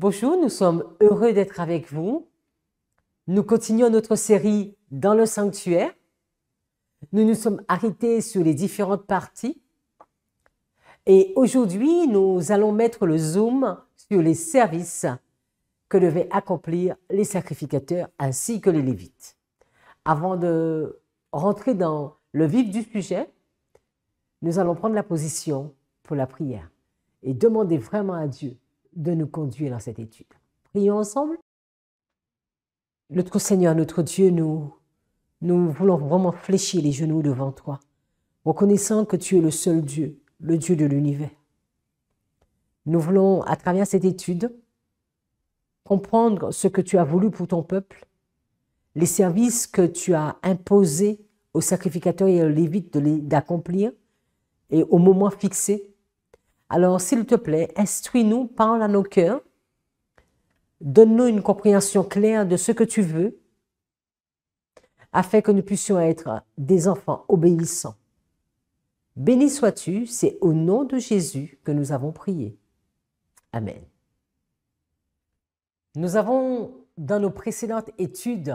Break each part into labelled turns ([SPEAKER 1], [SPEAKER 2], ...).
[SPEAKER 1] Bonjour, nous sommes heureux d'être avec vous. Nous continuons notre série dans le sanctuaire. Nous nous sommes arrêtés sur les différentes parties. Et aujourd'hui, nous allons mettre le zoom sur les services que devaient accomplir les sacrificateurs ainsi que les Lévites. Avant de rentrer dans le vif du sujet, nous allons prendre la position pour la prière et demander vraiment à Dieu de nous conduire dans cette étude. Prions ensemble. Notre Seigneur, notre Dieu, nous voulons vraiment fléchir les genoux devant toi, reconnaissant que tu es le seul Dieu, le Dieu de l'univers. Nous voulons, à travers cette étude, comprendre ce que tu as voulu pour ton peuple, les services que tu as imposés aux sacrificateurs et aux Lévites d'accomplir et au moment fixé. Alors, s'il te plaît, instruis-nous, parle à nos cœurs, donne-nous une compréhension claire de ce que tu veux, afin que nous puissions être des enfants obéissants. Béni sois-tu, c'est au nom de Jésus que nous avons prié. Amen. Nous avons, dans nos précédentes études,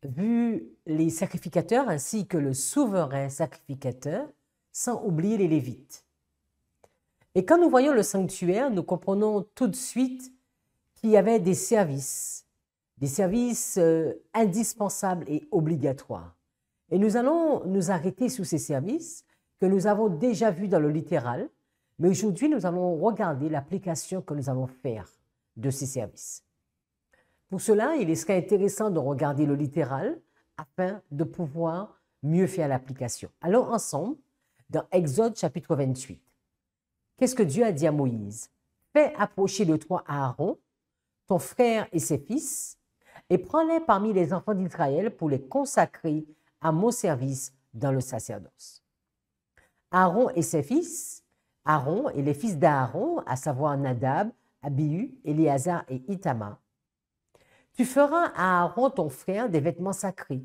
[SPEAKER 1] vu les sacrificateurs ainsi que le souverain sacrificateur, sans oublier les Lévites. Et quand nous voyons le sanctuaire, nous comprenons tout de suite qu'il y avait des services indispensables et obligatoires. Et nous allons nous arrêter sur ces services que nous avons déjà vus dans le littéral, mais aujourd'hui nous allons regarder l'application que nous allons faire de ces services. Pour cela, il serait intéressant de regarder le littéral afin de pouvoir mieux faire l'application. Allons ensemble dans Exode chapitre 28. Qu'est-ce que Dieu a dit à Moïse? Fais approcher de toi Aaron, ton frère et ses fils, et prends-les parmi les enfants d'Israël pour les consacrer à mon service dans le sacerdoce. Aaron et ses fils, Aaron et les fils d'Aaron, à savoir Nadab, Abihu, Éléazar et Ithamar. Tu feras à Aaron ton frère des vêtements sacrés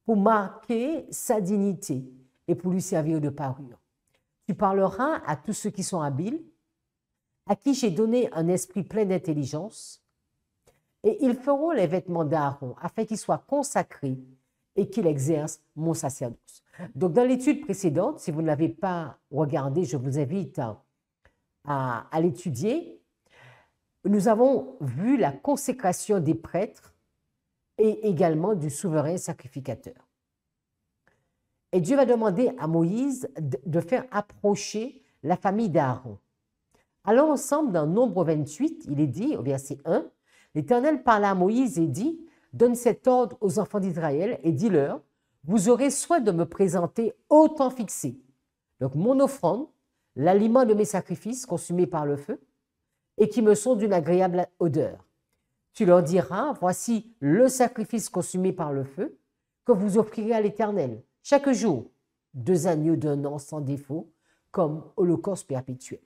[SPEAKER 1] pour marquer sa dignité et pour lui servir de parure. Tu parleras à tous ceux qui sont habiles, à qui j'ai donné un esprit plein d'intelligence, et ils feront les vêtements d'Aaron afin qu'ils soient consacrés et qu'il exerce mon sacerdoce. Donc, dans l'étude précédente, si vous ne l'avez pas regardée, je vous invite à l'étudier. Nous avons vu la consécration des prêtres et également du souverain sacrificateur. Et Dieu va demander à Moïse de faire approcher la famille d'Aaron. Allons ensemble dans Nombre 28, il est dit au verset 1, « L'Éternel parla à Moïse et dit, « Donne cet ordre aux enfants d'Israël et dis-leur, vous aurez soin de me présenter au temps fixé. Donc mon offrande, l'aliment de mes sacrifices consumés par le feu, et qui me sont d'une agréable odeur. Tu leur diras, voici le sacrifice consumé par le feu que vous offrirez à l'Éternel. Chaque jour, 2 agneaux d'un an sans défaut, comme holocauste perpétuel. »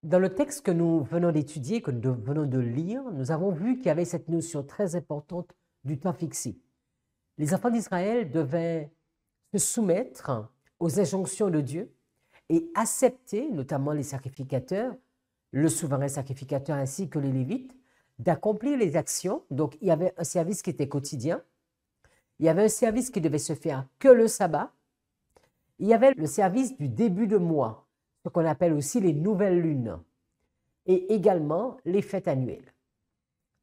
[SPEAKER 1] Dans le texte que nous venons d'étudier, que nous venons de lire, nous avons vu qu'il y avait cette notion très importante du temps fixé. Les enfants d'Israël devaient se soumettre aux injonctions de Dieu et accepter, notamment les sacrificateurs, le souverain sacrificateur ainsi que les Lévites, d'accomplir les actions. Donc, il y avait un service qui était quotidien. Il y avait un service qui devait se faire que le sabbat. Il y avait le service du début de mois, ce qu'on appelle aussi les nouvelles lunes, et également les fêtes annuelles.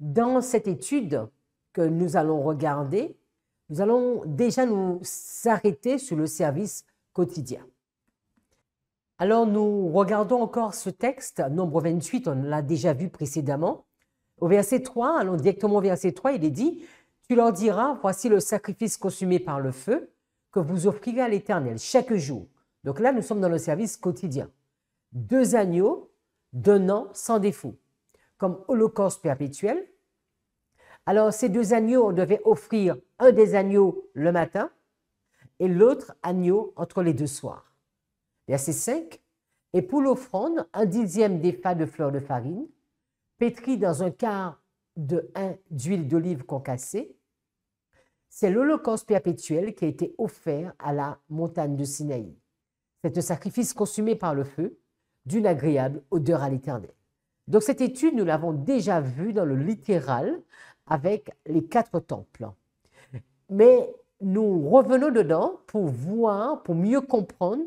[SPEAKER 1] Dans cette étude que nous allons regarder, nous allons déjà nous arrêter sur le service quotidien. Alors, nous regardons encore ce texte, Nombre 28, on l'a déjà vu précédemment. Au verset 3, allons directement au verset 3, il est dit, « Tu leur diras, voici le sacrifice consumé par le feu que vous offrirez à l'Éternel chaque jour. » Donc là, nous sommes dans le service quotidien. 2 agneaux d'un an sans défaut, comme holocauste perpétuel. Alors, ces 2 agneaux, on devait offrir un des agneaux le matin et l'autre agneau entre les 2 soirs. Verset 5. Et pour l'offrande, 1/10 d'épha de fleur de farine, pétri dans un quart de hin d'huile d'olive concassée. C'est l'holocauste perpétuel qui a été offert à la montagne de Sinaï. C'est un sacrifice consumé par le feu, d'une agréable odeur à l'Éternel. Donc cette étude, nous l'avons déjà vue dans le littéral avec les 4 temples. Mais nous revenons dedans pour voir, pour mieux comprendre,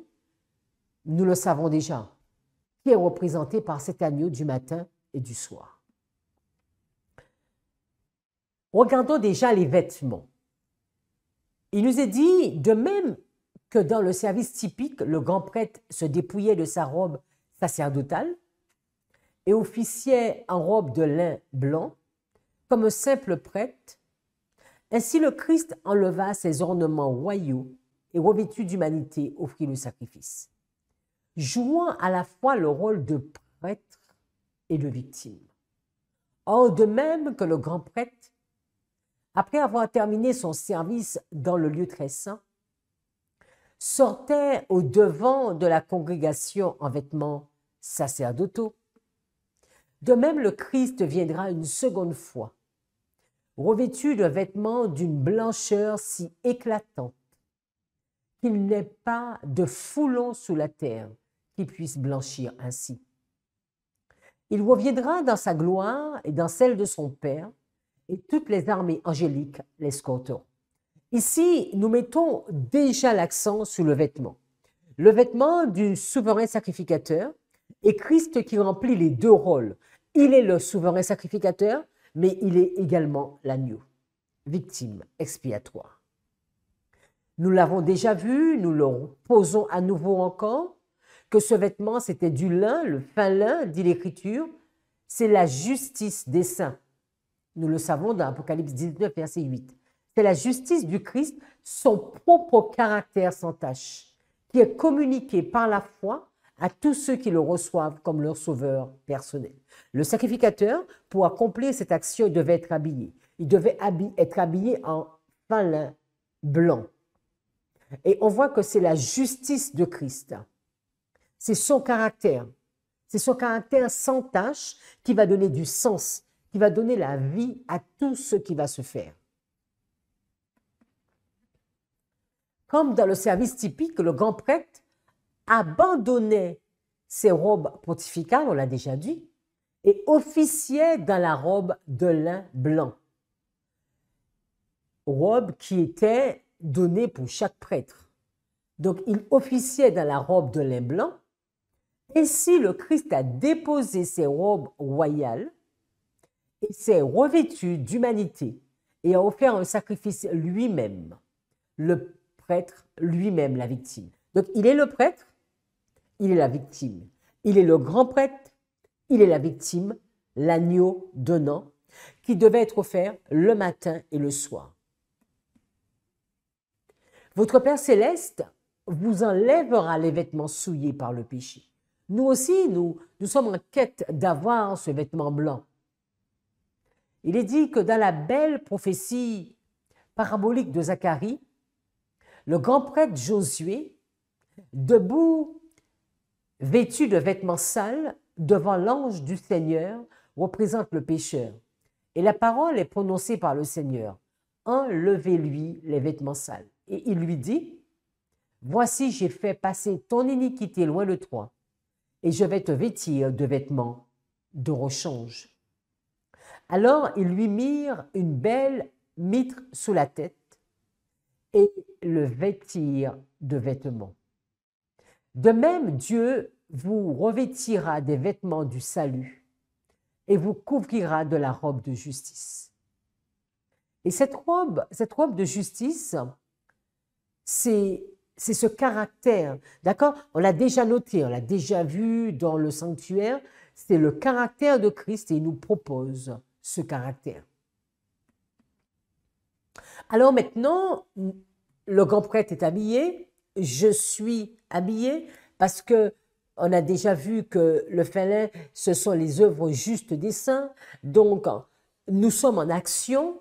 [SPEAKER 1] nous le savons déjà, qui est représenté par cet agneau du matin et du soir. Regardons déjà les vêtements. Il nous est dit, de même que dans le service typique, le grand prêtre se dépouillait de sa robe sacerdotale et officiait en robe de lin blanc, comme un simple prêtre, ainsi le Christ enleva ses ornements royaux et revêtu d'humanité offrit le sacrifice, jouant à la fois le rôle de prêtre et de victime. Or, de même que le grand prêtre, après avoir terminé son service dans le lieu très saint, sortait au devant de la congrégation en vêtements sacerdotaux, de même le Christ viendra une seconde fois, revêtu de vêtements d'une blancheur si éclatante qu'il n'ait pas de foulon sous la terre qui puisse blanchir ainsi. Il reviendra dans sa gloire et dans celle de son Père, et toutes les armées angéliques l'escorteront. Ici, nous mettons déjà l'accent sur le vêtement du souverain sacrificateur, et Christ qui remplit les 2 rôles. Il est le souverain sacrificateur, mais il est également l'agneau, victime expiatoire. Nous l'avons déjà vu, nous le posons à nouveau encore, que ce vêtement, c'était du lin, le fin lin, dit l'Écriture, c'est la justice des saints. Nous le savons dans Apocalypse 19, verset 8. C'est la justice du Christ, son propre caractère sans tache, qui est communiqué par la foi à tous ceux qui le reçoivent comme leur sauveur personnel. Le sacrificateur, pour accomplir cette action, il devait être habillé. Il devait être habillé en fin lin blanc. Et on voit que c'est la justice de Christ. C'est son caractère. C'est son caractère sans tache qui va donner du sens, qui va donner la vie à tout ce qui va se faire. Comme dans le service typique, le grand prêtre abandonnait ses robes pontificales, on l'a déjà dit, et officiait dans la robe de lin blanc. Robe qui était donnée pour chaque prêtre. Donc, il officiait dans la robe de lin blanc. Ainsi, le Christ a déposé ses robes royales et s'est revêtu d'humanité et a offert un sacrifice lui-même, le prêtre lui-même, la victime. Donc, il est le prêtre, il est la victime. Il est le grand prêtre, il est la victime, l'agneau donnant, qui devait être offert le matin et le soir. Votre Père céleste vous enlèvera les vêtements souillés par le péché. Nous aussi, nous sommes en quête d'avoir ce vêtement blanc. Il est dit que dans la belle prophétie parabolique de Zacharie, le grand prêtre Josué, debout, vêtu de vêtements sales, devant l'ange du Seigneur, représente le pécheur. Et la parole est prononcée par le Seigneur. Enlevez-lui les vêtements sales. Et il lui dit, voici, j'ai fait passer ton iniquité loin de toi, et je vais te vêtir de vêtements de rechange. Alors ils lui mirent une belle mitre sous la tête et le vêtirent de vêtements. De même, Dieu vous revêtira des vêtements du salut et vous couvrira de la robe de justice. Et cette robe de justice, c'est ce caractère, d'accord? On l'a déjà noté, on l'a déjà vu dans le sanctuaire, c'est le caractère de Christ et il nous propose ce caractère. Alors maintenant, le grand prêtre est habillé, je suis habillé, parce que on a déjà vu que le fin lin, ce sont les œuvres justes des saints, donc nous sommes en action,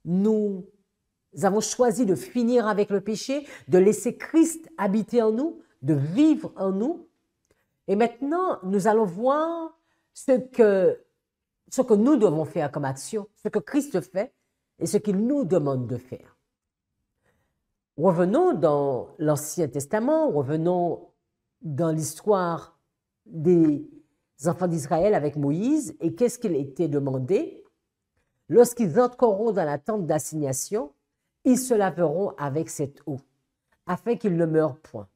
[SPEAKER 1] nous avons choisi de finir avec le péché, de laisser Christ habiter en nous, de vivre en nous. Et maintenant, nous allons voir ce que nous devons faire comme action, ce que Christ fait et ce qu'il nous demande de faire. Revenons dans l'Ancien Testament, revenons dans l'histoire des enfants d'Israël avec Moïse. Et qu'est-ce qu'il était demandé? Lorsqu'ils entreront dans la tente d'assignation, ils se laveront avec cette eau, afin qu'ils ne meurent point.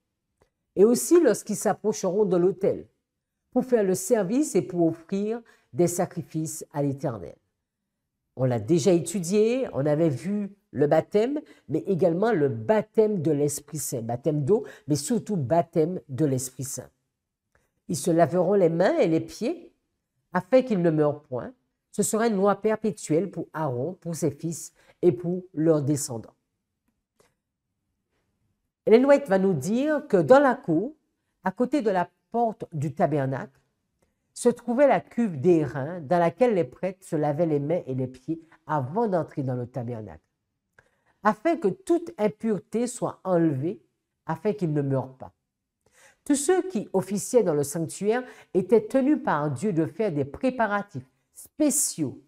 [SPEAKER 1] Et aussi lorsqu'ils s'approcheront de l'autel, pour faire le service et pour offrir des sacrifices à l'Éternel. On l'a déjà étudié, on avait vu le baptême, mais également le baptême de l'Esprit Saint, baptême d'eau, mais surtout baptême de l'Esprit Saint. Ils se laveront les mains et les pieds, afin qu'ils ne meurent point. Ce sera une loi perpétuelle pour Aaron, pour ses fils et pour leurs descendants. Ellen White va nous dire que dans la cour, à côté de la porte du tabernacle, se trouvait la cuve d'airain dans laquelle les prêtres se lavaient les mains et les pieds avant d'entrer dans le tabernacle, afin que toute impureté soit enlevée, afin qu'ils ne meurent pas. Tous ceux qui officiaient dans le sanctuaire étaient tenus par Dieu de faire des préparatifs spéciaux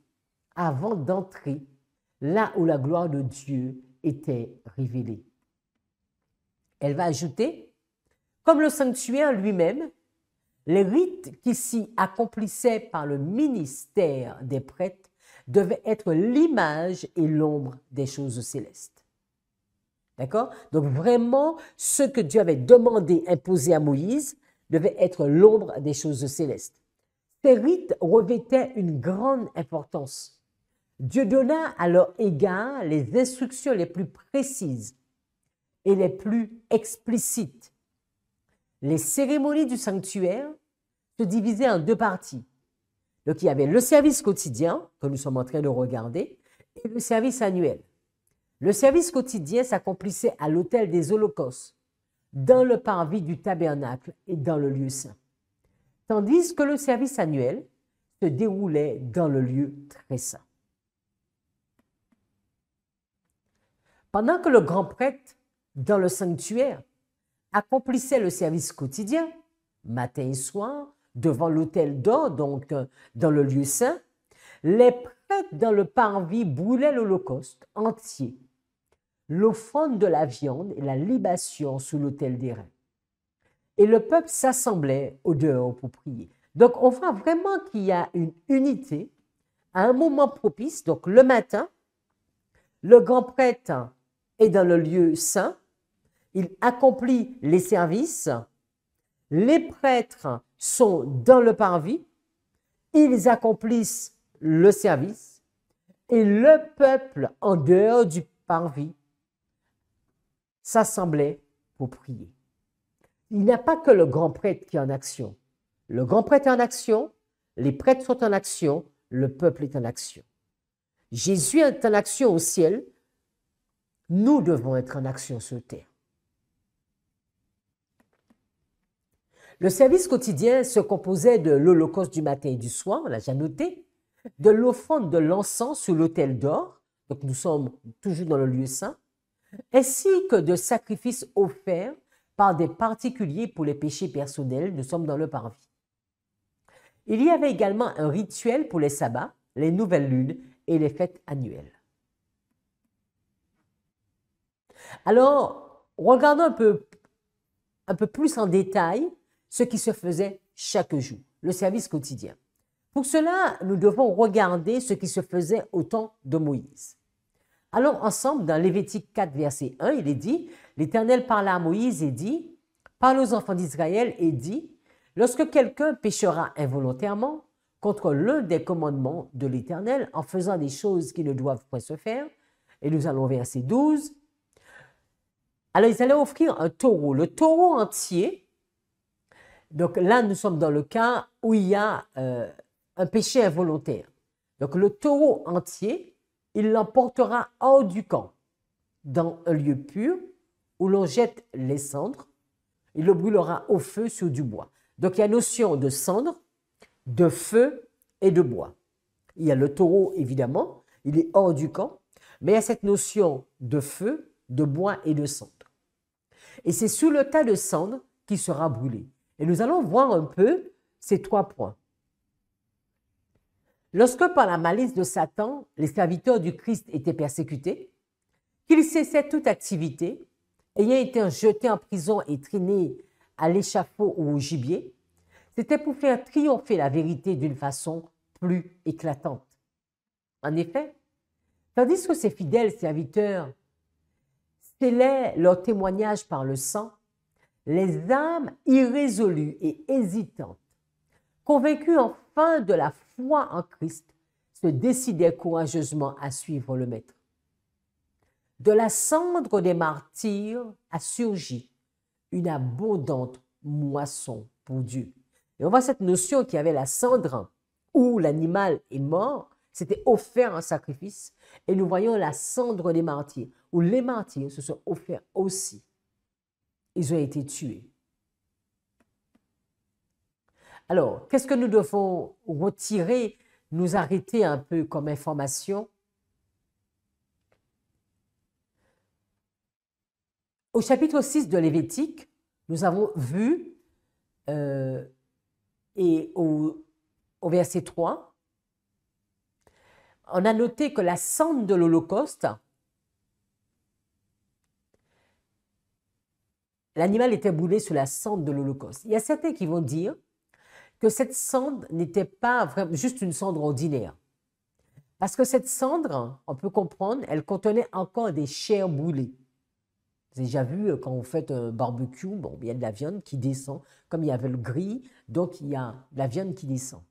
[SPEAKER 1] avant d'entrer là où la gloire de Dieu était révélée. Elle va ajouter, comme le sanctuaire lui-même, les rites qui s'y accomplissaient par le ministère des prêtres devaient être l'image et l'ombre des choses célestes. D'accord? Donc vraiment, ce que Dieu avait demandé, imposé à Moïse, devait être l'ombre des choses célestes. Ces rites revêtaient une grande importance. Dieu donna à leur égard les instructions les plus précises et les plus explicites. Les cérémonies du sanctuaire se divisaient en deux parties. Donc, il y avait le service quotidien, que nous sommes en train de regarder, et le service annuel. Le service quotidien s'accomplissait à l'autel des holocaustes, dans le parvis du tabernacle et dans le lieu saint. Tandis que le service annuel se déroulait dans le lieu très saint. Pendant que le grand prêtre, dans le sanctuaire, accomplissait le service quotidien, matin et soir, devant l'autel d'or, donc dans le lieu saint, les prêtres dans le parvis brûlaient l'holocauste entier, l'offrande de la viande et la libation sous l'autel d'airain. Et le peuple s'assemblait au dehors pour prier. Donc on voit vraiment qu'il y a une unité à un moment propice. Donc le matin, le grand prêtre est dans le lieu saint, il accomplit les services, les prêtres sont dans le parvis, ils accomplissent le service et le peuple en dehors du parvis s'assemblait pour prier. Il n'y a pas que le grand prêtre qui est en action. Le grand prêtre est en action, les prêtres sont en action, le peuple est en action. Jésus est en action au ciel, nous devons être en action sur terre. Le service quotidien se composait de l'holocauste du matin et du soir, on l'a déjà noté, de l'offrande de l'encens sur l'autel d'or, donc nous sommes toujours dans le lieu saint, ainsi que de sacrifices offerts par des particuliers pour les péchés personnels, nous sommes dans le parvis. Il y avait également un rituel pour les sabbats, les nouvelles lunes et les fêtes annuelles. Alors, regardons un peu plus en détail ce qui se faisait chaque jour, le service quotidien. Pour cela, nous devons regarder ce qui se faisait au temps de Moïse. Allons ensemble dans Lévitique 4, verset 1, il est dit, l'Éternel parla à Moïse et dit, parle aux enfants d'Israël et dit, lorsque quelqu'un péchera involontairement contre l'un des commandements de l'Éternel en faisant des choses qui ne doivent point se faire, et nous allons au verset 12, alors ils allaient offrir un taureau, le taureau entier. Donc là, nous sommes dans le cas où il y a un péché involontaire. Donc le taureau entier, il l'emportera hors du camp, dans un lieu pur, où l'on jette les cendres, il le brûlera au feu sur du bois. Donc il y a notion de cendre, de feu et de bois. Il y a le taureau, évidemment, il est hors du camp, mais il y a cette notion de feu, de bois et de cendre. Et c'est sur le tas de cendres qui sera brûlé. Et nous allons voir un peu ces trois points. Lorsque par la malice de Satan, les serviteurs du Christ étaient persécutés, qu'ils cessaient toute activité, ayant été jetés en prison et traînés à l'échafaud ou au gibier, C'était pour faire triompher la vérité d'une façon plus éclatante. En effet, tandis que ces fidèles serviteurs scellaient leur témoignage par le sang, les âmes irrésolues et hésitantes, convaincues enfin de la foi en Christ, se décidaient courageusement à suivre le Maître. De la cendre des martyrs a surgi une abondante moisson pour Dieu. Et on voit cette notion qu'il y avait la cendre où l'animal est mort, c'était offert en sacrifice, et nous voyons la cendre des martyrs, où les martyrs se sont offerts aussi. Ils ont été tués. Alors, qu'est-ce que nous devons retirer, nous arrêter un peu comme information? Au chapitre 6 de Lévitique, nous avons vu, et au verset 3, on a noté que la cendre de l'Holocauste, l'animal était brûlé sur la cendre de l'Holocauste. Il y a certains qui vont dire que cette cendre n'était pas vraiment juste une cendre ordinaire. Parce que cette cendre, on peut comprendre, elle contenait encore des chairs brûlées. Vous avez déjà vu quand vous faites un barbecue, bon, il y a de la viande qui descend, comme il y avait le gris, donc il y a de la viande qui descend.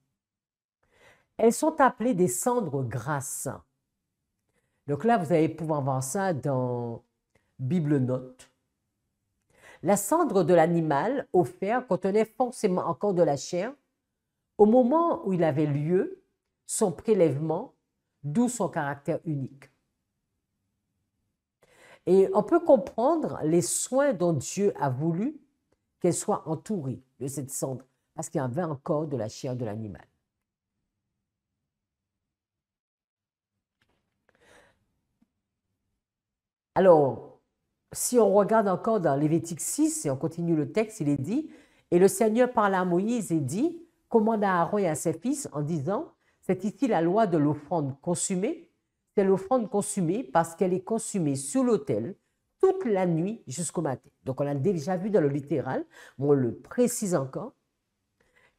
[SPEAKER 1] Elles sont appelées des cendres grasses. Donc là, vous allez pouvoir voir ça dans Bible Notes. La cendre de l'animal offert contenait forcément encore de la chair au moment où il avait lieu son prélèvement, d'où son caractère unique. Et on peut comprendre les soins dont Dieu a voulu qu'elle soit entourée de cette cendre, parce qu'il y avait encore de la chair de l'animal. Alors, si on regarde encore dans Lévitique 6, et on continue le texte, il est dit, « Et le Seigneur parla à Moïse et dit, commande à Aaron et à ses fils en disant, c'est ici la loi de l'offrande consumée. C'est l'offrande consumée parce qu'elle est consumée sur l'autel toute la nuit jusqu'au matin. » Donc, on l'a déjà vu dans le littéral, mais on le précise encore,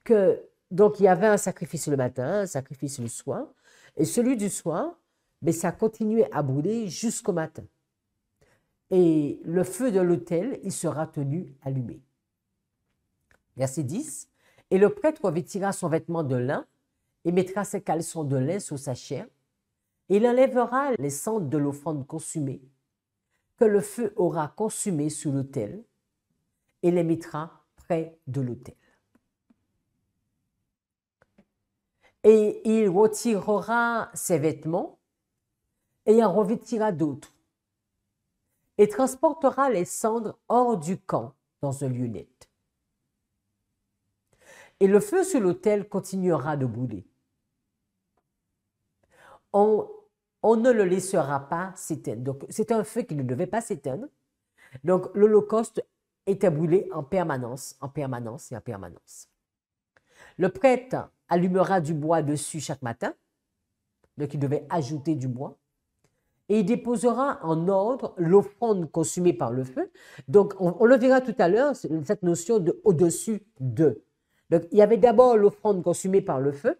[SPEAKER 1] que donc il y avait un sacrifice le matin, un sacrifice le soir, et celui du soir, mais ça continuait à brûler jusqu'au matin. Et le feu de l'autel, il sera tenu allumé. Verset 10. Et le prêtre revêtira son vêtement de lin et mettra ses caleçons de lin sur sa chair. Et il enlèvera les cendres de l'offrande consumée, que le feu aura consumé sur l'autel, et les mettra près de l'autel. Et il retirera ses vêtements et en revêtira d'autres, et transportera les cendres hors du camp dans un lieu net. Et le feu sur l'autel continuera de brûler. On ne le laissera pas s'éteindre. Donc, c'est un feu qui ne devait pas s'éteindre. Donc, l'Holocauste était brûlé en permanence, en permanence et en permanence. Le prêtre allumera du bois dessus chaque matin. Donc, il devait ajouter du bois. Et il déposera en ordre l'offrande consumée par le feu. Donc, on le verra tout à l'heure, cette notion de au-dessus de. Donc, il y avait d'abord l'offrande consumée par le feu,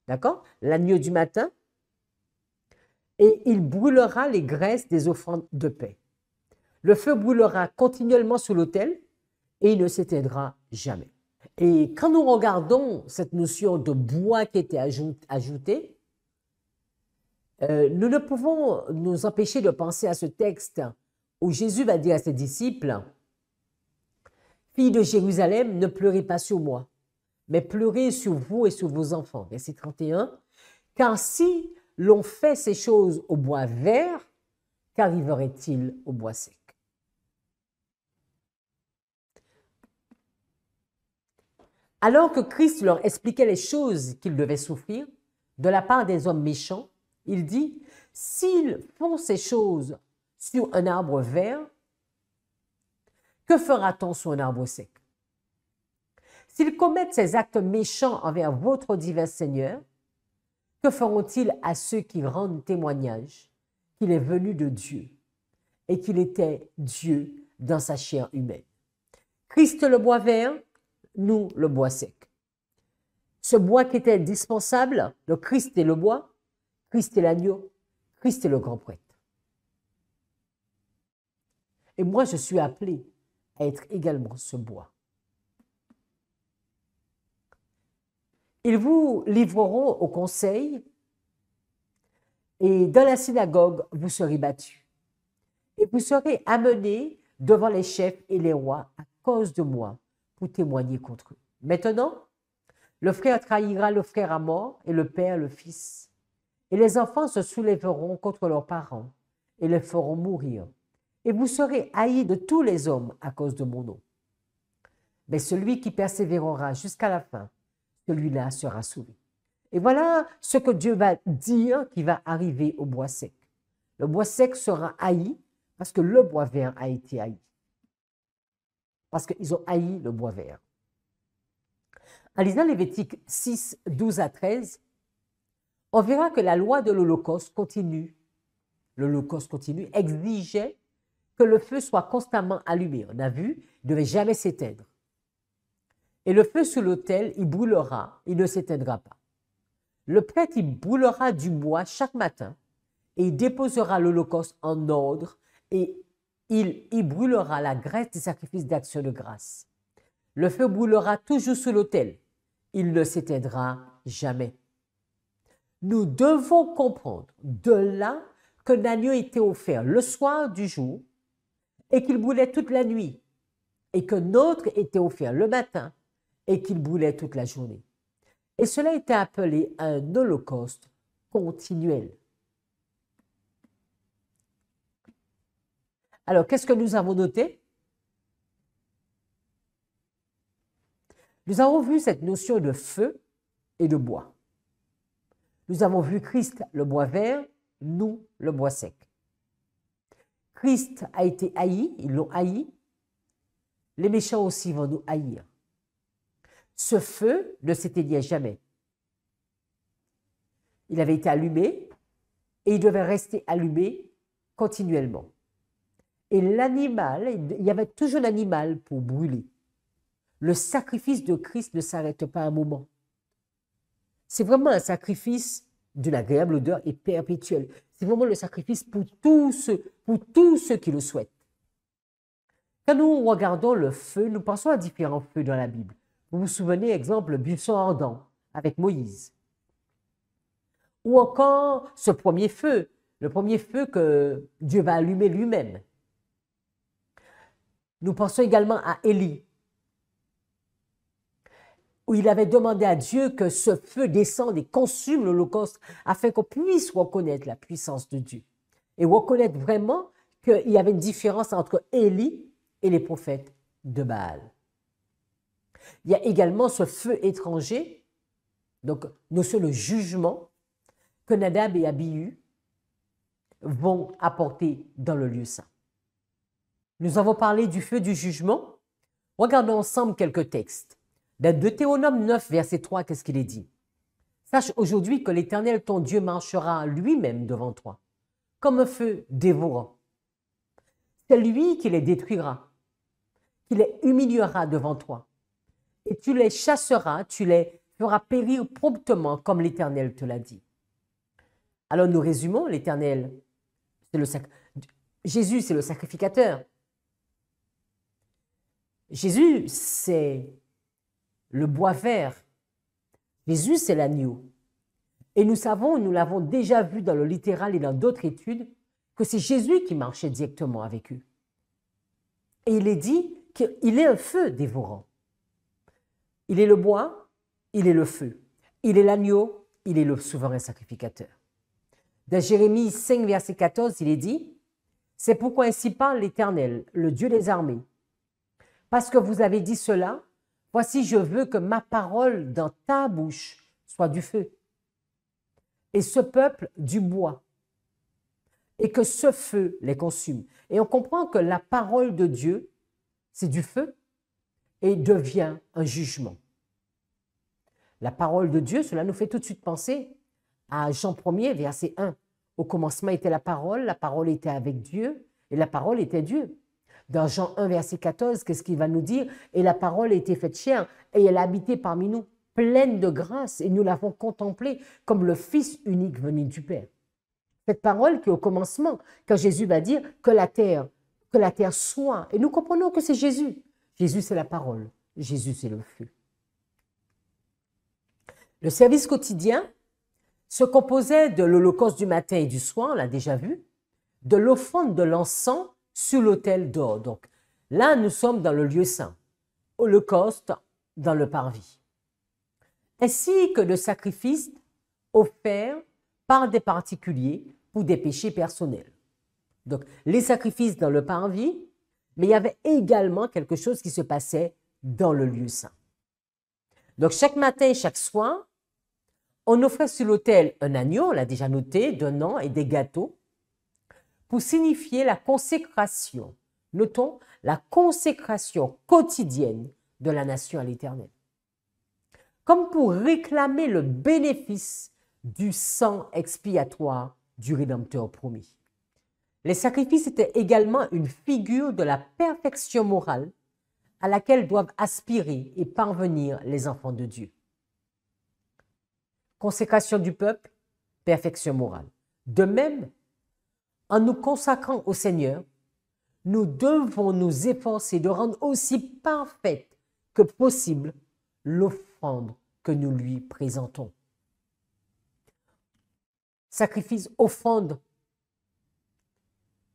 [SPEAKER 1] d'accord, l'agneau du matin, et il brûlera les graisses des offrandes de paix. Le feu brûlera continuellement sur l'autel et il ne s'éteindra jamais. Et quand nous regardons cette notion de bois qui était ajouté, nous ne pouvons nous empêcher de penser à ce texte où Jésus va dire à ses disciples, « Filles de Jérusalem, ne pleurez pas sur moi, mais pleurez sur vous et sur vos enfants. » Verset 31, « Car si l'on fait ces choses au bois vert, qu'arriverait-il au bois sec? » Alors que Christ leur expliquait les choses qu'ils devaient souffrir de la part des hommes méchants, il dit, s'ils font ces choses sur un arbre vert, que fera-t-on sur un arbre sec? S'ils commettent ces actes méchants envers votre divin Seigneur, que feront-ils à ceux qui rendent témoignage qu'il est venu de Dieu et qu'il était Dieu dans sa chair humaine? Christ le bois vert, nous le bois sec. Ce bois qui était indispensable, le Christ est le bois, Christ est l'agneau, Christ est le grand prêtre. Et moi, je suis appelé à être également ce bois. Ils vous livreront au conseil et dans la synagogue, vous serez battus. Et vous serez amenés devant les chefs et les rois à cause de moi pour témoigner contre eux. Maintenant, le frère trahira le frère à mort et le père le fils. Et les enfants se soulèveront contre leurs parents et les feront mourir. Et vous serez haïs de tous les hommes à cause de mon nom. Mais celui qui persévérera jusqu'à la fin, celui-là sera sauvé. Et voilà ce que Dieu va dire qui va arriver au bois sec. Le bois sec sera haï parce que le bois vert a été haï. Parce qu'ils ont haï le bois vert. En lisant Lévitique 6, 12 à 13, on verra que la loi de l'Holocauste continue. L'Holocauste continue exigeait que le feu soit constamment allumé. On a vu, il ne devait jamais s'éteindre. Et le feu sur l'autel, il brûlera, il ne s'éteindra pas. Le prêtre, il brûlera du bois chaque matin et il déposera l'Holocauste en ordre et il brûlera la graisse des sacrifices d'action de grâce. Le feu brûlera toujours sur l'autel. Il ne s'éteindra jamais. Nous devons comprendre de là qu'un agneau était offert le soir du jour et qu'il brûlait toute la nuit et qu'un autre était offert le matin et qu'il brûlait toute la journée. Et cela était appelé un holocauste continuel. Alors, qu'est-ce que nous avons noté? Nous avons vu cette notion de feu et de bois. Nous avons vu Christ, le bois vert, nous, le bois sec. Christ a été haï, ils l'ont haï. Les méchants aussi vont nous haïr. Ce feu ne s'éteignait jamais. Il avait été allumé et il devait rester allumé continuellement. Et l'animal, il y avait toujours l'animal pour brûler. Le sacrifice de Christ ne s'arrête pas un moment. C'est vraiment un sacrifice d'une agréable odeur et perpétuel. C'est vraiment le sacrifice pour tous ceux qui le souhaitent. Quand nous regardons le feu, nous pensons à différents feux dans la Bible. Vous vous souvenez, exemple, le buisson ardent avec Moïse. Ou encore ce premier feu, le premier feu que Dieu va allumer lui-même. Nous pensons également à Élie, où il avait demandé à Dieu que ce feu descende et consume l'Holocauste afin qu'on puisse reconnaître la puissance de Dieu et reconnaître vraiment qu'il y avait une différence entre Élie et les prophètes de Baal. Il y a également ce feu étranger, donc notion de jugement, que Nadab et Abihu vont apporter dans le lieu saint. Nous avons parlé du feu du jugement. Regardons ensemble quelques textes. Dans Deutéronome 9, verset 3, qu'est-ce qu'il est dit? Sache aujourd'hui que l'Éternel, ton Dieu, marchera lui-même devant toi, comme un feu dévorant. C'est lui qui les détruira, qui les humiliera devant toi. Et tu les chasseras, tu les feras périr promptement, comme l'Éternel te l'a dit. Alors nous résumons, l'Éternel, Jésus, c'est le sacrificateur. Jésus, c'est le bois vert. Jésus, c'est l'agneau. Et nous savons, nous l'avons déjà vu dans le littéral et dans d'autres études, que c'est Jésus qui marchait directement avec eux. Et il est dit qu'il est un feu dévorant. Il est le bois, il est le feu. Il est l'agneau, il est le souverain sacrificateur. Dans Jérémie 5, verset 14, il est dit « C'est pourquoi ainsi parle l'Éternel, le Dieu des armées. Parce que vous avez dit cela, voici je veux que ma parole dans ta bouche soit du feu, et ce peuple du bois, et que ce feu les consume. » Et on comprend que la parole de Dieu, c'est du feu, et devient un jugement. La parole de Dieu, cela nous fait tout de suite penser à Jean 1er, verset 1. Au commencement était la parole était avec Dieu, et la parole était Dieu. Dans Jean 1, verset 14, qu'est-ce qu'il va nous dire? Et la parole a été faite chair, et elle a habité parmi nous. pleine de grâce et nous l'avons contemplé comme le Fils unique venu du Père. Cette parole qui est au commencement, quand Jésus va dire que la terre soit, et nous comprenons que c'est Jésus. Jésus, c'est la parole. Jésus, c'est le feu. Le service quotidien se composait de l'holocauste du matin et du soir, on l'a déjà vu, de l'offrande de l'encens sur l'autel d'or. Donc là, nous sommes dans le lieu saint, holocauste dans le parvis, ainsi que de sacrifices offerts par des particuliers pour des péchés personnels. Donc, les sacrifices dans le parvis, mais il y avait également quelque chose qui se passait dans le lieu saint. Donc, chaque matin et chaque soir, on offrait sur l'autel un agneau, on l'a déjà noté, d'un an et des gâteaux, pour signifier la consécration, notons, la consécration quotidienne de la nation à l'Éternel. Comme pour réclamer le bénéfice du sang expiatoire du Rédempteur promis. Les sacrifices étaient également une figure de la perfection morale à laquelle doivent aspirer et parvenir les enfants de Dieu. Consécration du peuple, perfection morale. De même, en nous consacrant au Seigneur, nous devons nous efforcer de rendre aussi parfaite que possible l'offrande que nous lui présentons. Sacrifice, offrande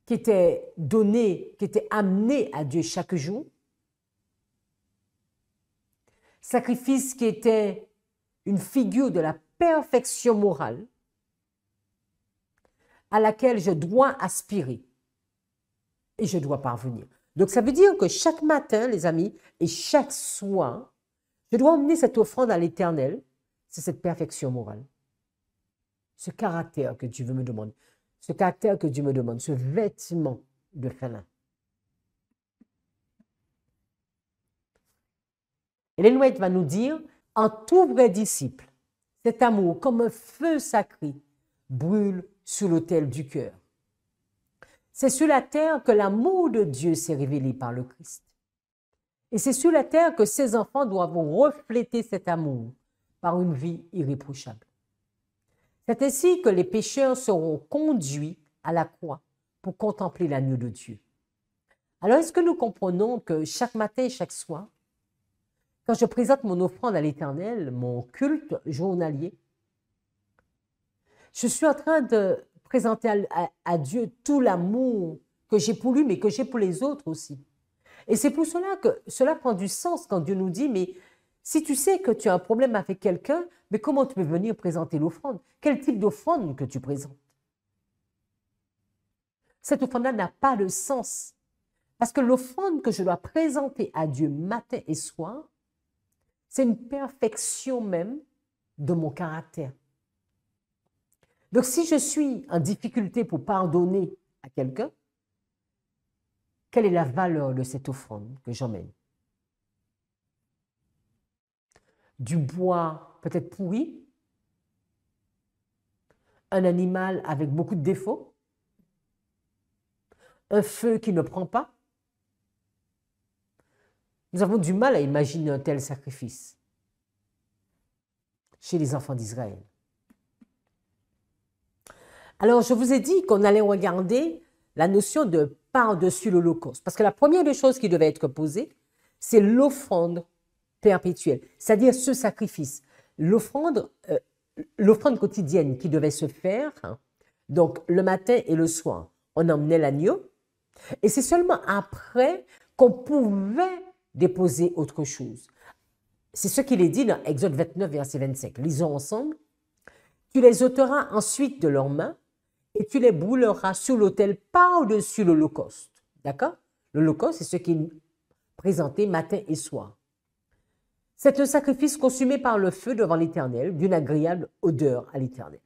[SPEAKER 1] qui était donné, qui était amené à Dieu chaque jour. Sacrifice qui était une figure de la perfection morale à laquelle je dois aspirer et je dois parvenir. Donc ça veut dire que chaque matin, les amis, et chaque soir, je dois emmener cette offrande à l'Éternel, c'est cette perfection morale. Ce caractère que Dieu me demande, ce caractère que Dieu me demande, ce vêtement de fin. Ellen White va nous dire, en tout vrai disciple, cet amour comme un feu sacré brûle sur l'autel du cœur. C'est sur la terre que l'amour de Dieu s'est révélé par le Christ. Et c'est sur la terre que ses enfants doivent refléter cet amour par une vie irréprochable. C'est ainsi que les pécheurs seront conduits à la croix pour contempler l'agneau de Dieu. Alors, est-ce que nous comprenons que chaque matin et chaque soir, quand je présente mon offrande à l'Éternel, mon culte journalier, je suis en train de présenter à Dieu tout l'amour que j'ai pour lui, mais que j'ai pour les autres aussi. Et c'est pour cela que cela prend du sens quand Dieu nous dit, mais si tu sais que tu as un problème avec quelqu'un, mais comment tu peux venir présenter l'offrande? Quel type d'offrande que tu présentes? Cette offrande-là n'a pas de sens. Parce que l'offrande que je dois présenter à Dieu matin et soir, c'est une perfection même de mon caractère. Donc, si je suis en difficulté pour pardonner à quelqu'un, quelle est la valeur de cette offrande que j'emmène? Du bois peut-être pourri, un animal avec beaucoup de défauts, un feu qui ne prend pas. Nous avons du mal à imaginer un tel sacrifice chez les enfants d'Israël. Alors, je vous ai dit qu'on allait regarder la notion de par-dessus l'Holocauste. Parce que la première des choses qui devait être posée, c'est l'offrande perpétuelle, c'est-à-dire ce sacrifice. L'offrande quotidienne qui devait se faire, donc le matin et le soir, on emmenait l'agneau, et c'est seulement après qu'on pouvait déposer autre chose. C'est ce qu'il est dit dans Exode 29, verset 25. Lisons ensemble. Tu les ôteras ensuite de leurs mains, et tu les brûleras sur l'autel par-dessus l'Holocauste. D'accord? L'Holocauste, c'est ce qui est présenté matin et soir. C'est un sacrifice consumé par le feu devant l'Éternel, d'une agréable odeur à l'Éternel.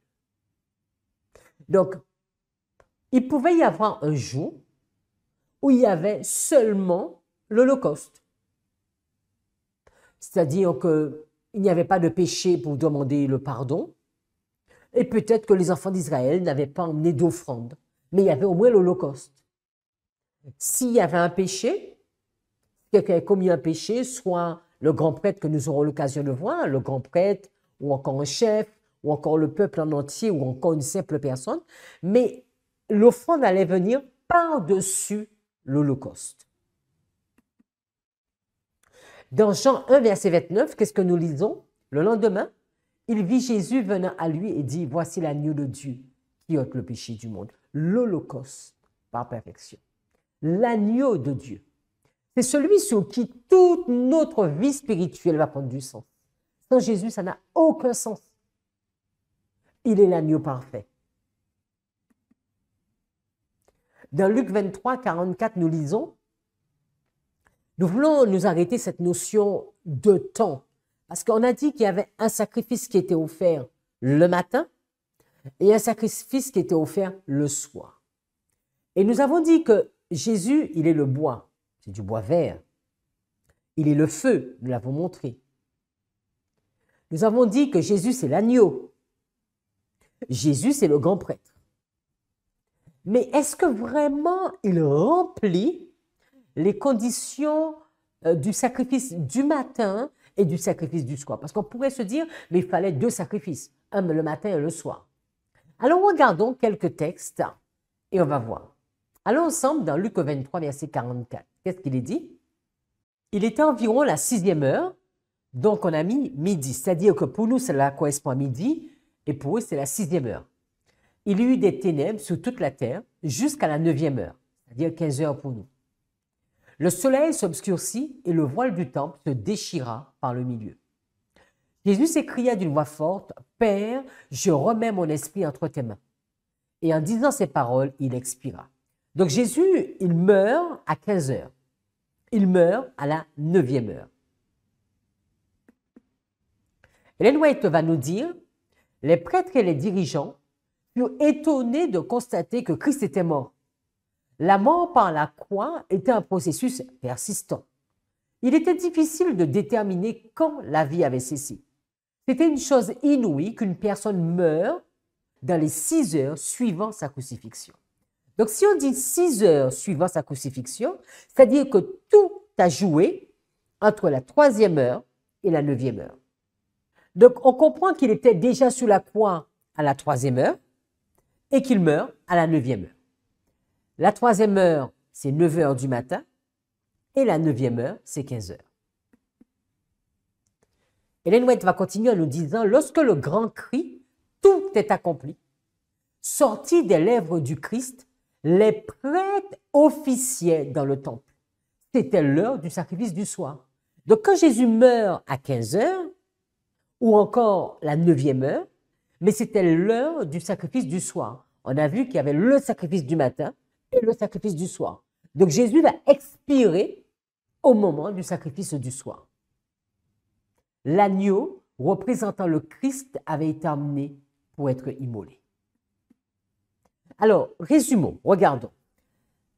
[SPEAKER 1] Donc, il pouvait y avoir un jour où il y avait seulement l'Holocauste. C'est-à-dire qu'il n'y avait pas de péché pour demander le pardon, et peut-être que les enfants d'Israël n'avaient pas emmené d'offrande, mais il y avait au moins l'Holocauste. S'il y avait un péché, quelqu'un a commis un péché, soit le grand prêtre que nous aurons l'occasion de voir, le grand prêtre ou encore un chef, ou encore le peuple en entier, ou encore une simple personne, mais l'offrande allait venir par-dessus l'Holocauste. Dans Jean 1, verset 29, qu'est-ce que nous lisons? Le lendemain, il vit Jésus venant à lui et dit, voici l'agneau de Dieu qui ôte le péché du monde. L'Holocauste par perfection. L'agneau de Dieu. C'est celui sur qui toute notre vie spirituelle va prendre du sens. Sans Jésus, ça n'a aucun sens. Il est l'agneau parfait. Dans Luc 23, 44, nous lisons, nous voulons nous arrêter cette notion de temps, parce qu'on a dit qu'il y avait un sacrifice qui était offert le matin et un sacrifice qui était offert le soir. Et nous avons dit que Jésus, il est le bois, c'est du bois vert. Il est le feu, nous l'avons montré. Nous avons dit que Jésus, c'est l'agneau. Jésus, c'est le grand prêtre. Mais est-ce que vraiment il remplit les conditions du sacrifice du matin et du sacrifice du soir? Parce qu'on pourrait se dire, mais il fallait deux sacrifices, un le matin et le soir. Alors regardons quelques textes et on va voir. Allons ensemble dans Luc 23, verset 44. Qu'est-ce qu'il est dit? Il était environ la 6e heure, donc on a mis midi. C'est-à-dire que pour nous, cela correspond à midi et pour eux, c'est la 6e heure. Il y eut des ténèbres sur toute la terre jusqu'à la 9e heure, c'est-à-dire 15 heures pour nous. Le soleil s'obscurcit et le voile du temple se déchira par le milieu. Jésus s'écria d'une voix forte, « Père, je remets mon esprit entre tes mains. » Et en disant ces paroles, il expira. Donc Jésus, il meurt à 15 heures. Il meurt à la 9e heure. Ellen White va nous dire, les prêtres et les dirigeants furent étonnés de constater que Christ était mort. La mort par la croix était un processus persistant. Il était difficile de déterminer quand la vie avait cessé. C'était une chose inouïe qu'une personne meure dans les 6 heures suivant sa crucifixion. Donc, si on dit 6 heures suivant sa crucifixion, c'est-à-dire que tout a joué entre la 3e heure et la 9e heure. Donc, on comprend qu'il était déjà sous la croix à la 3e heure et qu'il meurt à la 9e heure. La 3e heure, c'est 9 heures du matin et la 9e heure, c'est 15 heures. Ellen White va continuer en nous disant, lorsque le grand cri, tout est accompli, sortit des lèvres du Christ, les prêtres officiaient dans le temple. C'était l'heure du sacrifice du soir. Donc quand Jésus meurt à 15 heures, ou encore la 9e heure, mais c'était l'heure du sacrifice du soir. On a vu qu'il y avait le sacrifice du matin et le sacrifice du soir. Donc Jésus va expirer au moment du sacrifice du soir. L'agneau représentant le Christ avait été amené pour être immolé. Alors, résumons, regardons.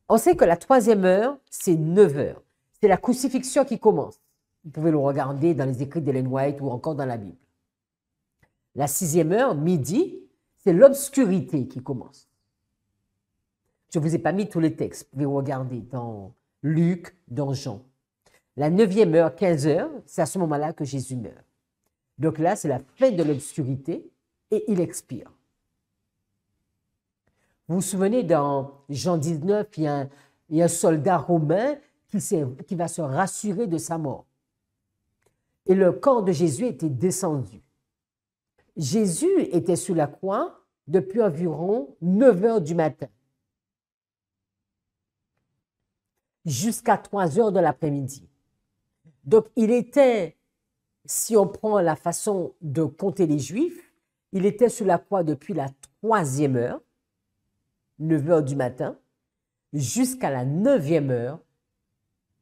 [SPEAKER 1] On sait que la 3e heure, c'est 9 heures. C'est la crucifixion qui commence. Vous pouvez le regarder dans les écrits d'Ellen White ou encore dans la Bible. La 6e heure, midi, c'est l'obscurité qui commence. Je ne vous ai pas mis tous les textes. Vous pouvez regarder dans Luc, dans Jean. La 9e heure, 15 heures, c'est à ce moment-là que Jésus meurt. Donc là, c'est la fin de l'obscurité et il expire. Vous vous souvenez, dans Jean 19, il y a un soldat romain qui va se rassurer de sa mort. Et le corps de Jésus était descendu. Jésus était sous la croix depuis environ 9 heures du matin jusqu'à 3 heures de l'après-midi. Donc, il était, si on prend la façon de compter les Juifs, il était sous la croix depuis la 3e heure, 9 heures du matin, jusqu'à la 9e heure,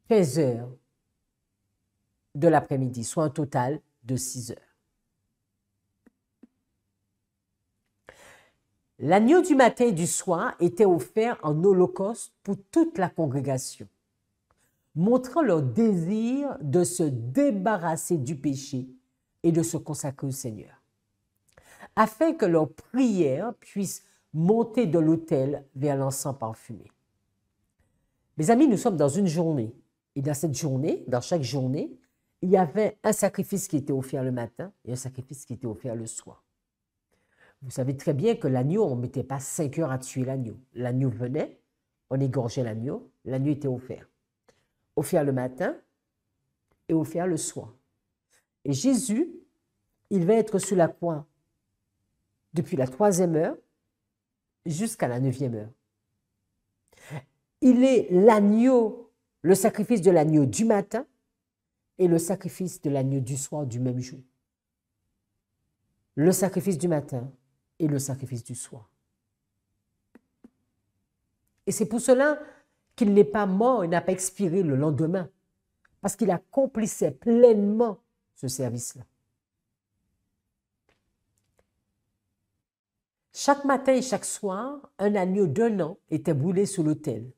[SPEAKER 1] 15 heures de l'après-midi, soit un total de 6 heures. L'agneau du matin et du soir était offert en holocauste pour toute la congrégation, montrant leur désir de se débarrasser du péché et de se consacrer au Seigneur, afin que leur prière puisse monter de l'autel vers l'encens parfumé. Mes amis, nous sommes dans une journée, et dans cette journée, dans chaque journée, il y avait un sacrifice qui était offert le matin et un sacrifice qui était offert le soir. Vous savez très bien que l'agneau, on ne mettait pas 5 heures à tuer l'agneau. L'agneau venait, on égorgeait l'agneau était offert. Offert le matin et offert le soir. Et Jésus, il va être sur la croix depuis la 3e heure jusqu'à la 9e heure. Il est l'agneau, le sacrifice de l'agneau du matin et le sacrifice de l'agneau du soir du même jour. Le sacrifice du matin et le sacrifice du soir. Et c'est pour cela qu'il n'est pas mort, il n'a pas expiré le lendemain, parce qu'il accomplissait pleinement ce service-là. Chaque matin et chaque soir, un agneau d'1 an était brûlé sur l'autel,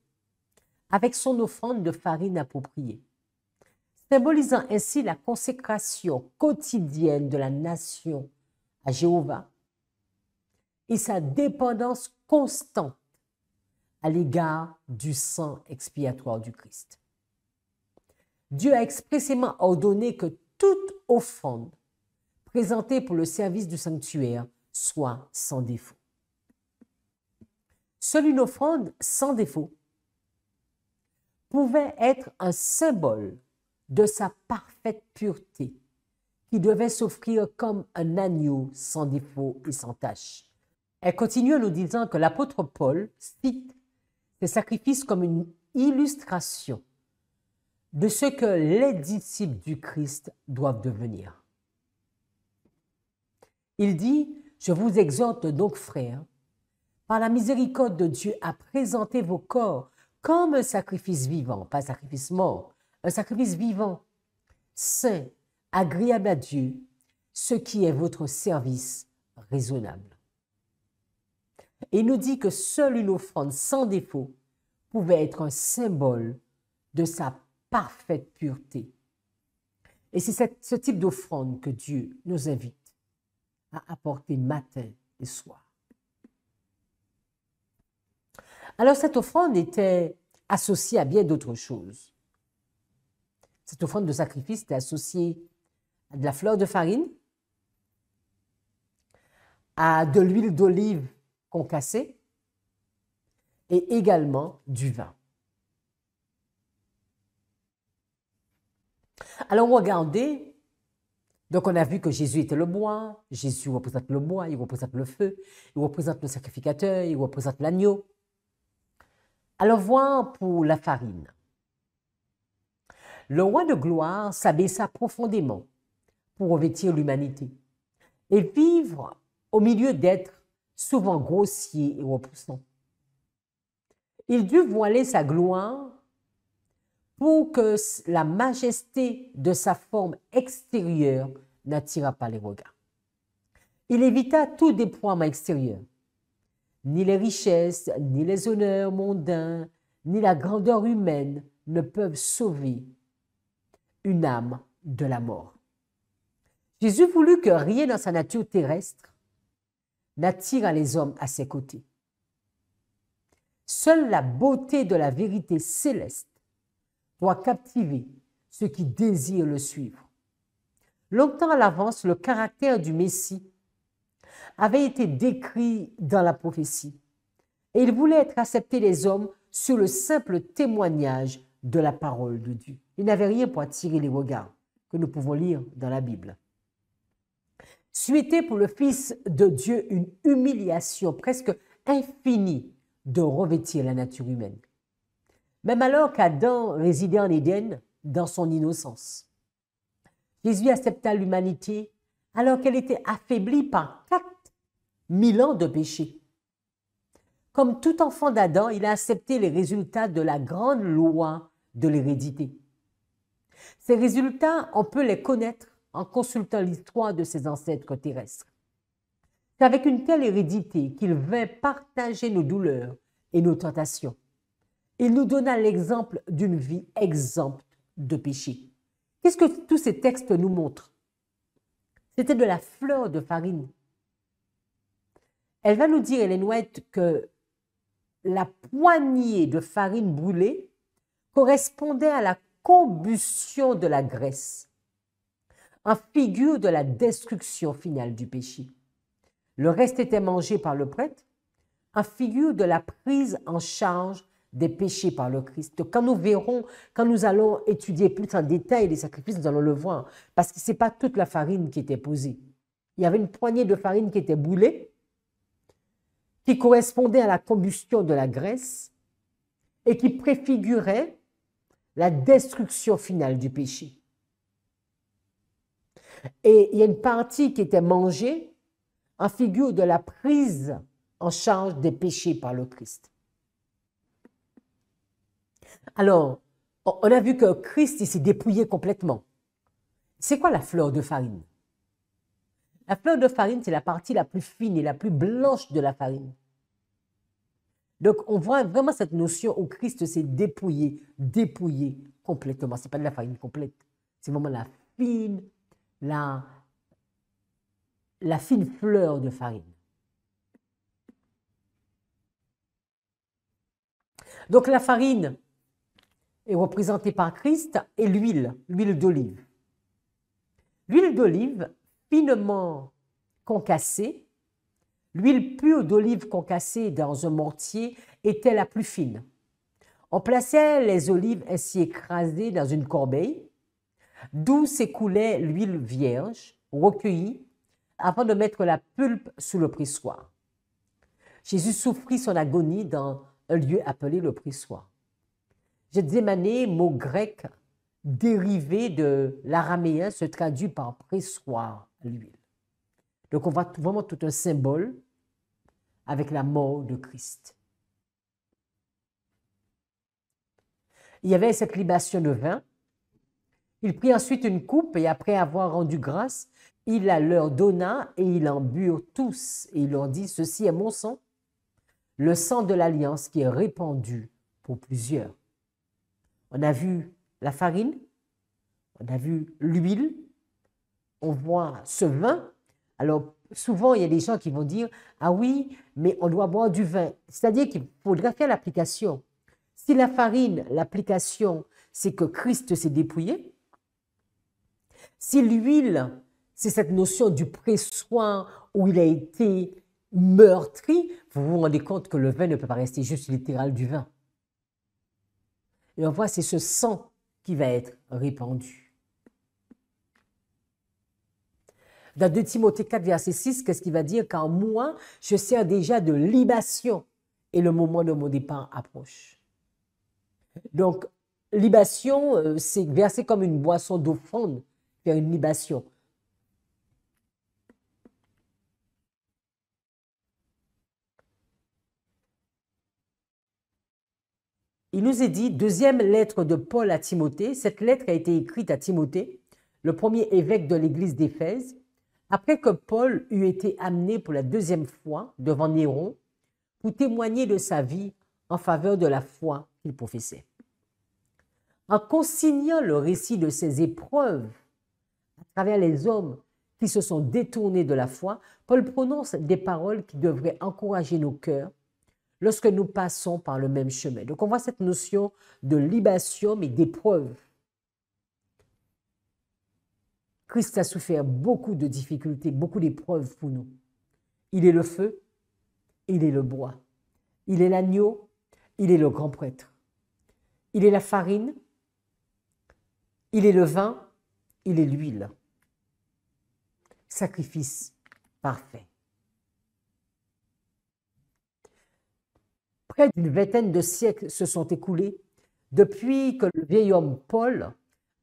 [SPEAKER 1] avec son offrande de farine appropriée, symbolisant ainsi la consécration quotidienne de la nation à Jéhovah et sa dépendance constante à l'égard du sang expiatoire du Christ. Dieu a expressément ordonné que toute offrande présentée pour le service du sanctuaire soit sans défaut. Seule une offrande sans défaut pouvait être un symbole de sa parfaite pureté, qui devait s'offrir comme un agneau sans défaut et sans tache. Elle continue en nous disant que l'apôtre Paul cite ces sacrifices comme une illustration de ce que les disciples du Christ doivent devenir. Il dit « Je vous exhorte donc, frères, par la miséricorde de Dieu, à présenter vos corps comme un sacrifice vivant, pas un sacrifice mort, un sacrifice vivant, saint, agréable à Dieu, ce qui est votre service raisonnable. » Et il nous dit que seule une offrande sans défaut pouvait être un symbole de sa parfaite pureté. Et c'est ce type d'offrande que Dieu nous invite à apporter matin et soir. Alors cette offrande était associée à bien d'autres choses. Cette offrande de sacrifice était associée à de la fleur de farine, à de l'huile d'olive concassée et également du vin. Alors regardez, donc on a vu que Jésus était le bois, Jésus représente le bois, il représente le feu, il représente le sacrificateur, il représente l'agneau. Alors voir pour la farine. Le roi de gloire s'abaissa profondément pour revêtir l'humanité et vivre au milieu d'êtres souvent grossiers et repoussants. Il dut voiler sa gloire pour que la majesté de sa forme extérieure n'attira pas les regards. Il évita tout déploiement extérieur. Ni les richesses, ni les honneurs mondains, ni la grandeur humaine ne peuvent sauver une âme de la mort. Jésus voulut que rien dans sa nature terrestre n'attire les hommes à ses côtés. Seule la beauté de la vérité céleste doit captiver ceux qui désirent le suivre. Longtemps à l'avance, le caractère du Messie avait été décrit dans la prophétie et il voulait être accepté des hommes sur le simple témoignage de la parole de Dieu. Il n'avait rien pour attirer les regards que nous pouvons lire dans la Bible. Souhaiter pour le Fils de Dieu une humiliation presque infinie de revêtir la nature humaine. Même alors qu'Adam résidait en Éden dans son innocence. Jésus accepta l'humanité alors qu'elle était affaiblie par 4000 ans de péché. Comme tout enfant d'Adam, il a accepté les résultats de la grande loi de l'hérédité. Ces résultats, on peut les connaître en consultant l'histoire de ses ancêtres terrestres. C'est avec une telle hérédité qu'il vint partager nos douleurs et nos tentations. Il nous donna l'exemple d'une vie exempte de péché. Qu'est-ce que tous ces textes nous montrent? C'était de la fleur de farine. Elle va nous dire, Ellen White, que la poignée de farine brûlée correspondait à la combustion de la graisse en figure de la destruction finale du péché. Le reste était mangé par le prêtre, en figure de la prise en charge des péchés par le Christ. Quand nous verrons, quand nous allons étudier plus en détail les sacrifices, nous allons le voir, parce que ce n'est pas toute la farine qui était posée. Il y avait une poignée de farine qui était boulée, qui correspondait à la combustion de la graisse et qui préfigurait la destruction finale du péché. Et il y a une partie qui était mangée en figure de la prise en charge des péchés par le Christ. Alors, on a vu que Christ s'est dépouillé complètement. C'est quoi la fleur de farine? La fleur de farine, c'est la partie la plus fine et la plus blanche de la farine. Donc, on voit vraiment cette notion où Christ s'est dépouillé complètement. Ce n'est pas de la farine complète. C'est vraiment la fine fleur de farine. Donc, la farine est représentée par Christ et l'huile d'olive. L'huile d'olive finement concassée, l'huile pure d'olive concassée dans un mortier était la plus fine. On plaçait les olives ainsi écrasées dans une corbeille, d'où s'écoulait l'huile vierge, recueillie, avant de mettre la pulpe sous le pressoir. Jésus souffrit son agonie dans un lieu appelé le pressoir. Gethsémanée, mot grec dérivé de l'araméen, se traduit par pressoir à l'huile. Donc on voit vraiment tout un symbole avec la mort de Christ. Il y avait cette libation de vin. Il prit ensuite une coupe et après avoir rendu grâce, il la leur donna et ils en burent tous. Et il leur dit, ceci est mon sang, le sang de l'alliance qui est répandu pour plusieurs. On a vu la farine, on a vu l'huile, on voit ce vin. Alors, souvent, il y a des gens qui vont dire, ah oui, mais on doit boire du vin. C'est-à-dire qu'il faudra faire l'application. Si la farine, l'application, c'est que Christ s'est dépouillé. Si l'huile, c'est cette notion du pressoir où il a été meurtri, vous vous rendez compte que le vin ne peut pas rester juste littéral du vin. Et on voit, c'est ce sang qui va être répandu. Dans 2 Timothée 4, verset 6, qu'est-ce qu'il va dire? Car moi, je sers déjà de libation et le moment de mon départ approche. Donc, libation, c'est verser comme une boisson d'offrande, faire une libation. Il nous est dit, deuxième lettre de Paul à Timothée. Cette lettre a été écrite à Timothée, le premier évêque de l'église d'Éphèse, après que Paul eut été amené pour la deuxième fois devant Néron pour témoigner de sa vie en faveur de la foi qu'il professait. En consignant le récit de ses épreuves à travers les hommes qui se sont détournés de la foi, Paul prononce des paroles qui devraient encourager nos cœurs lorsque nous passons par le même chemin. Donc on voit cette notion de libation, mais d'épreuve. Christ a souffert beaucoup de difficultés, beaucoup d'épreuves pour nous. Il est le feu, il est le bois. Il est l'agneau, il est le grand prêtre. Il est la farine, il est le vin, il est l'huile. Sacrifice parfait. Près d'une vingtaine de siècles se sont écoulés depuis que le vieil homme Paul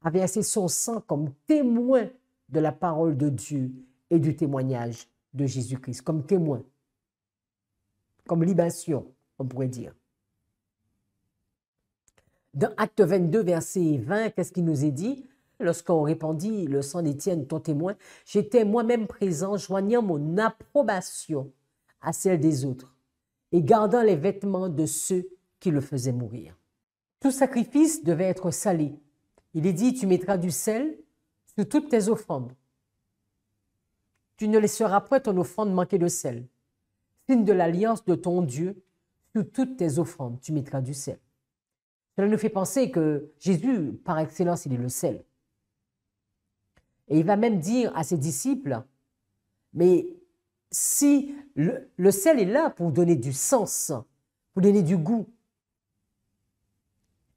[SPEAKER 1] a versé son sang comme témoin de la parole de Dieu et du témoignage de Jésus-Christ, comme témoin, comme libation, on pourrait dire. Dans Acte 22, verset 20, qu'est-ce qu'il nous est dit? Lorsqu'on répandit le sang d'Étienne, ton témoin, j'étais moi-même présent, joignant mon approbation à celle des autres et gardant les vêtements de ceux qui le faisaient mourir. Tout sacrifice devait être salé. Il est dit, tu mettras du sel sur toutes tes offrandes. Tu ne laisseras point ton offrande manquer de sel. Signe de l'alliance de ton Dieu, sur toutes tes offrandes, tu mettras du sel. Cela nous fait penser que Jésus, par excellence, il est le sel. Et il va même dire à ses disciples, mais si le sel est là pour donner du sens, pour donner du goût,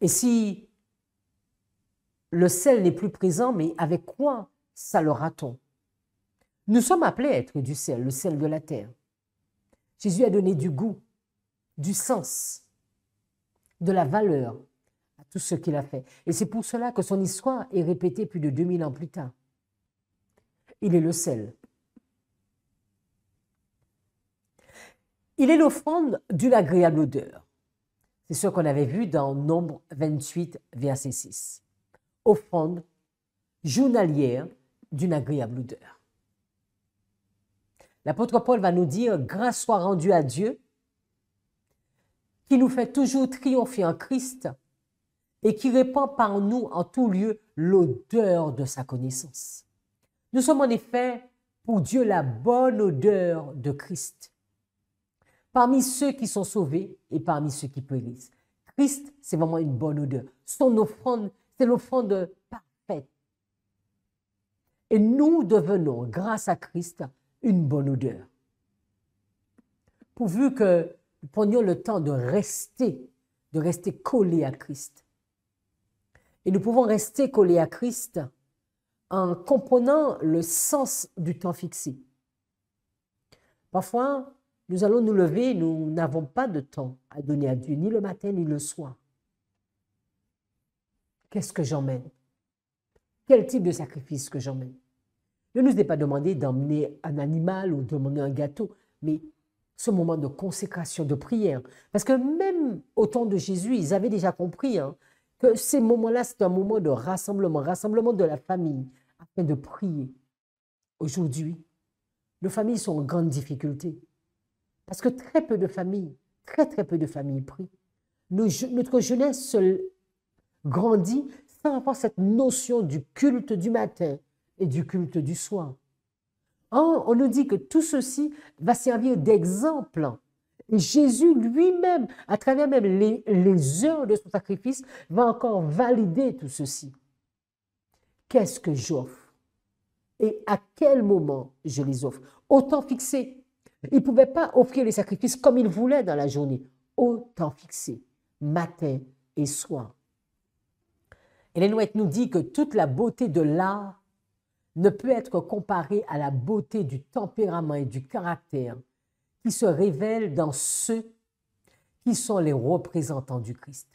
[SPEAKER 1] et si le sel n'est plus présent, mais avec quoi salera-t-on? Nous sommes appelés à être du sel, le sel de la terre. Jésus a donné du goût, du sens, de la valeur à tout ce qu'il a fait. Et c'est pour cela que son histoire est répétée plus de 2000 ans plus tard. Il est le sel. Il est l'offrande d'une agréable odeur. C'est ce qu'on avait vu dans Nombre 28, verset 6. Offrande journalière d'une agréable odeur. L'apôtre Paul va nous dire « Grâce soit rendue à Dieu, qui nous fait toujours triompher en Christ et qui répand par nous en tout lieu l'odeur de sa connaissance. » Nous sommes en effet pour Dieu la bonne odeur de Christ, parmi ceux qui sont sauvés et parmi ceux qui périssent. Christ, c'est vraiment une bonne odeur. Son offrande, c'est l'offrande parfaite. Et nous devenons, grâce à Christ, une bonne odeur. Pourvu que nous prenions le temps de rester collés à Christ. Et nous pouvons rester collés à Christ en comprenant le sens du temps fixé. Parfois, nous allons nous lever, nous n'avons pas de temps à donner à Dieu, ni le matin, ni le soir. Qu'est-ce que j'emmène? Quel type de sacrifice que j'emmène? Ne nous est pas demandé d'emmener un animal ou d'emmener un gâteau, mais ce moment de consécration, de prière. Parce que même au temps de Jésus, ils avaient déjà compris que ces moments-là, c'est un moment de rassemblement de la famille, afin de prier. Aujourd'hui, nos familles sont en grande difficulté. Parce que très peu de familles prient. Notre jeunesse grandit sans avoir cette notion du culte du matin et du culte du soir. On nous dit que tout ceci va servir d'exemple. Et Jésus lui-même, à travers même les heures de son sacrifice, va encore valider tout ceci. Qu'est-ce que j'offre? Et à quel moment je les offre? Au temps fixé. Il ne pouvait pas offrir les sacrifices comme il voulait dans la journée. Au temps fixé, matin et soir. Ellen White nous dit que toute la beauté de l'art ne peut être comparée à la beauté du tempérament et du caractère qui se révèlent dans ceux qui sont les représentants du Christ.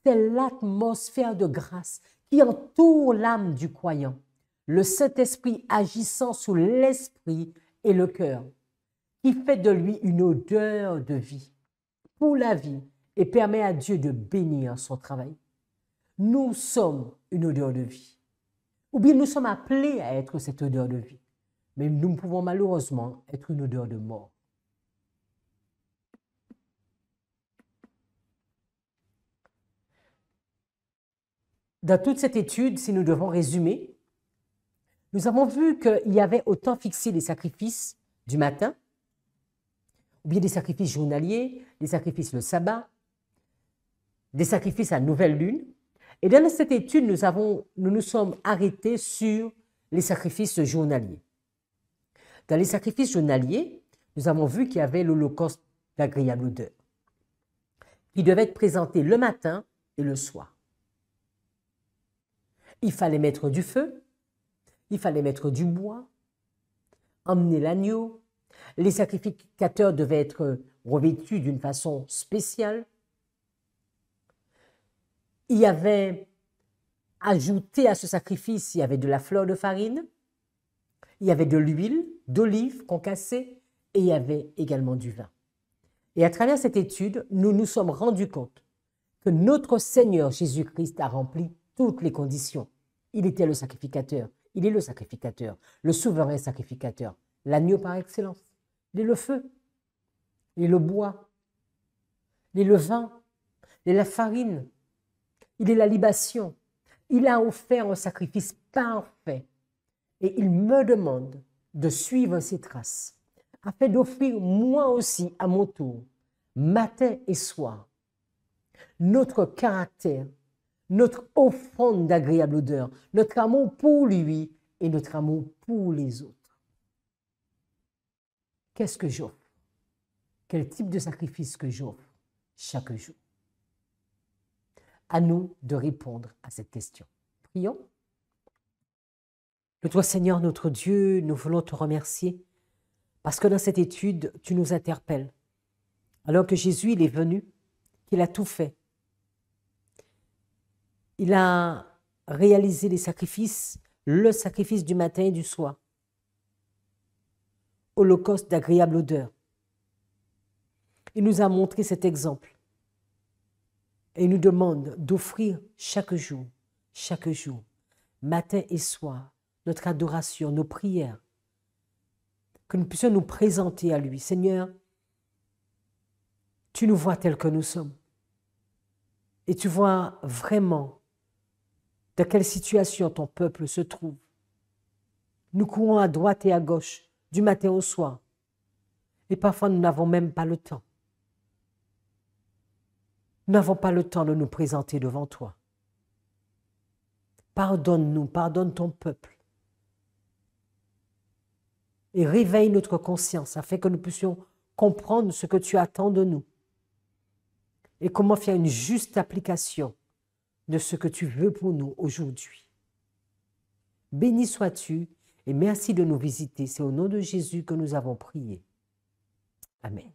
[SPEAKER 1] C'est l'atmosphère de grâce qui entoure l'âme du croyant, le Saint-Esprit agissant sous l'esprit et le cœur, qui fait de lui une odeur de vie pour la vie et permet à Dieu de bénir son travail. Nous sommes une odeur de vie. Ou bien nous sommes appelés à être cette odeur de vie. Mais nous pouvons malheureusement être une odeur de mort. Dans toute cette étude, si nous devons résumer, nous avons vu qu'il y avait au temps fixé des sacrifices du matin, ou bien des sacrifices journaliers, des sacrifices le sabbat, des sacrifices à nouvelle lune. Et dans cette étude, nous nous sommes arrêtés sur les sacrifices journaliers. Dans les sacrifices journaliers, nous avons vu qu'il y avait l'holocauste d'agréable odeur, qui devait être présenté le matin et le soir. Il fallait mettre du feu, il fallait mettre du bois, emmener l'agneau. Les sacrificateurs devaient être revêtus d'une façon spéciale. Il y avait ajouté à ce sacrifice, il y avait de la fleur de farine, il y avait de l'huile d'olive concassée et il y avait également du vin. Et à travers cette étude, nous nous sommes rendus compte que notre Seigneur Jésus-Christ a rempli toutes les conditions. Il était le sacrificateur, il est le sacrificateur, le souverain sacrificateur, l'agneau par excellence. Il est le feu, il est le bois, il est le vin, il est la farine, il est la libation. Il a offert un sacrifice parfait et il me demande de suivre ses traces afin d'offrir moi aussi à mon tour, matin et soir, notre caractère, notre offrande d'agréable odeur, notre amour pour lui et notre amour pour les autres. Qu'est-ce que j'offre? Quel type de sacrifice que j'offre chaque jour? À nous de répondre à cette question. Prions. Le toi, Seigneur, notre Dieu, nous voulons te remercier parce que dans cette étude, tu nous interpelles. Alors que Jésus, il est venu, qu'il a tout fait. Il a réalisé les sacrifices, le sacrifice du matin et du soir. Holocauste d'agréable odeur. Il nous a montré cet exemple. Et il nous demande d'offrir chaque jour, matin et soir, notre adoration, nos prières, que nous puissions nous présenter à lui. Seigneur, tu nous vois tels que nous sommes. Et tu vois vraiment dans quelle situation ton peuple se trouve. Nous courons à droite et à gauche, du matin au soir. Et parfois, nous n'avons même pas le temps. Nous n'avons pas le temps de nous présenter devant toi. Pardonne-nous, pardonne ton peuple. Et réveille notre conscience afin que nous puissions comprendre ce que tu attends de nous et comment faire une juste application de ce que tu veux pour nous aujourd'hui. Béni sois-tu et merci de nous visiter. C'est au nom de Jésus que nous avons prié. Amen.